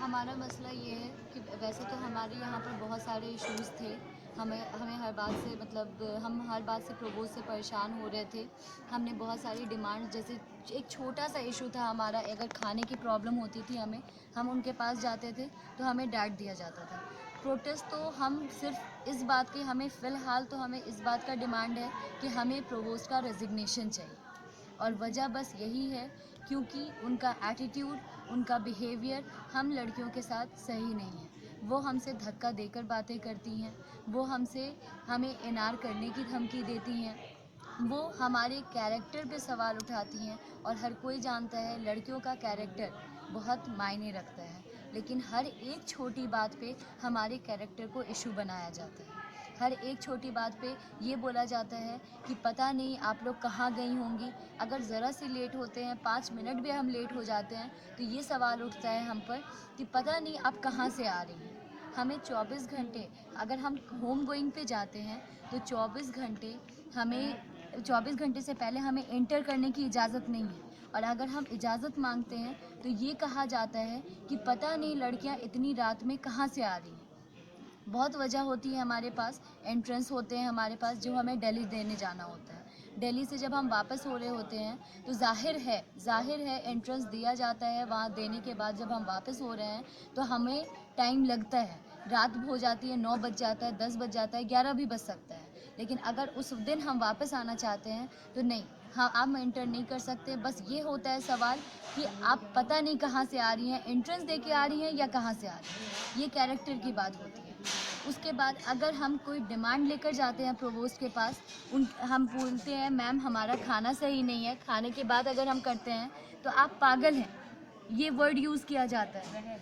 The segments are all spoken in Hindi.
हमारा मसला ये है कि वैसे तो हमारे यहाँ पर बहुत सारे इश्यूज़ थे। हमें हमें हर बात से हम हर बात से प्रोवोज़ से परेशान हो रहे थे। हमने बहुत सारी डिमांड, जैसे एक छोटा सा इशू था हमारा, अगर खाने की प्रॉब्लम होती थी हम उनके पास जाते थे तो हमें डांट दिया जाता था। प्रोटेस्ट तो हम सिर्फ इस बात की, हमें फ़िलहाल तो हमें इस बात का डिमांड है कि हमें प्रोवोस्ट का रेजिग्नेशन चाहिए। और वजह बस यही है क्योंकि उनका एटीट्यूड, उनका बिहेवियर हम लड़कियों के साथ सही नहीं है। वो हमसे धक्का देकर बातें करती हैं, वो हमें इनार करने की धमकी देती हैं, वो हमारे कैरेक्टर पे सवाल उठाती हैं। और हर कोई जानता है लड़कियों का कैरेक्टर बहुत मायने रखता है, लेकिन हर एक छोटी बात पे हमारे कैरेक्टर को इशू बनाया जाता है। हर एक छोटी बात पे ये बोला जाता है कि पता नहीं आप लोग कहाँ गई होंगी। अगर ज़रा सी लेट होते हैं, 5 मिनट भी हम लेट हो जाते हैं, तो ये सवाल उठता है हम पर कि पता नहीं आप कहाँ से आ रही हैं। हमें 24 घंटे, अगर हम होम गोइंग पे जाते हैं तो 24 घंटे से पहले हमें एंटर करने की इजाज़त नहीं है। और अगर हम इजाज़त मांगते हैं तो ये कहा जाता है कि पता नहीं लड़कियां इतनी रात में कहाँ से आ रही हैं। बहुत वजह होती है हमारे पास, एंट्रेंस होते हैं हमारे पास जो हमें दिल्ली देने जाना होता है। दिल्ली से जब हम वापस हो रहे होते हैं तो जाहिर है एंट्रेंस दिया जाता है। वहाँ देने के बाद जब हम वापस हो रहे हैं तो हमें टाइम लगता है, रात हो जाती है, 9 बज जाता है, 10 बज जाता है, 11 भी बज सकता है। लेकिन अगर उस दिन हम वापस आना चाहते हैं तो नहीं, हाँ आप एंटर नहीं कर सकते। बस ये होता है सवाल कि आप पता नहीं कहाँ से आ रही हैं, एंट्रेंस दे के आ रही हैं या कहाँ से आ रही हैं। ये कैरेक्टर की बात होती है। उसके बाद अगर हम कोई डिमांड लेकर जाते हैं प्रोवोस्ट के पास, हम बोलते हैं मैम हमारा खाना सही नहीं है। खाने के बाद अगर हम करते हैं तो आप पागल हैं, ये वर्ड यूज़ किया जाता है।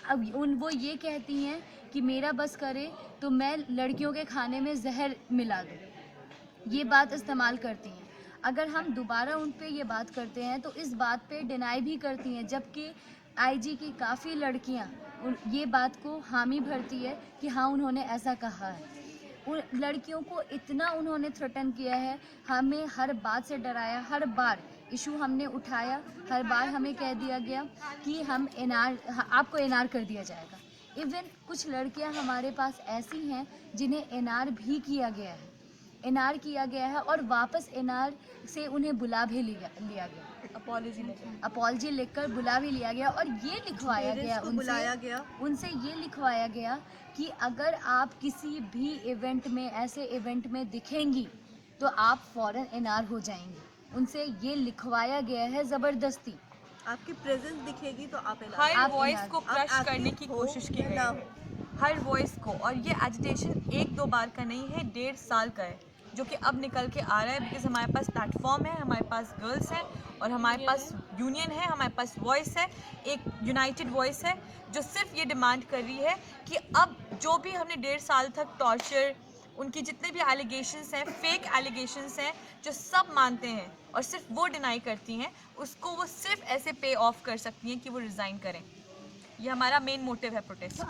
अब वो ये कहती हैं कि मेरा बस करे तो मैं लड़कियों के खाने में जहर मिला दूँ, ये बात इस्तेमाल करती हैं। अगर हम दोबारा उन पे ये बात करते हैं तो इस बात पे डिनाई भी करती हैं, जबकि आईजी की काफ़ी लड़कियां ये बात को हामी भरती है कि हाँ उन्होंने ऐसा कहा है। उन लड़कियों को इतना उन्होंने थ्रेटन किया है, हमें हर बात से डराया, हर बार इशू हमने उठाया, हर बार हमें कह दिया गया कि आपको एनआर कर दिया जाएगा। इवन कुछ लड़कियां हमारे पास ऐसी हैं जिन्हें एनआर भी किया गया है, एनआर किया गया है और वापस एनआर से उन्हें बुला भी लिया गया, अपॉलजी लिखकर बुला भी लिया गया। और ये लिखवाया गया उनसे ये लिखवाया गया कि अगर आप किसी भी इवेंट में, ऐसे इवेंट में दिखेंगी तो आप फ़ौरन एनआर हो जाएंगी। उनसे ये लिखवाया गया है ज़बरदस्ती। आपकी प्रेजेंस दिखेगी तो आप हर वॉइस को क्रश करने की कोशिश की गई है, हर वॉइस को। और ये एजिटेशन 1-2 बार का नहीं है, 1.5 साल का है, जो कि अब निकल के आ रहा है। बिकॉज हमारे पास प्लेटफॉर्म है, हमारे पास गर्ल्स हैं और हमारे पास यूनियन है, हमारे पास वॉइस है, एक यूनाइटेड वॉइस है जो सिर्फ ये डिमांड कर रही है कि अब जो भी हमने 1.5 साल तक टॉर्चर, उनकी जितने भी एलिगेशंस हैं, फेक एलिगेशंस हैं, जो सब मानते हैं और सिर्फ वो डिनाई करती हैं, उसको वो सिर्फ ऐसे पे ऑफ कर सकती हैं कि वो रिज़ाइन करें। ये हमारा मेन मोटिव है प्रोटेस्ट का।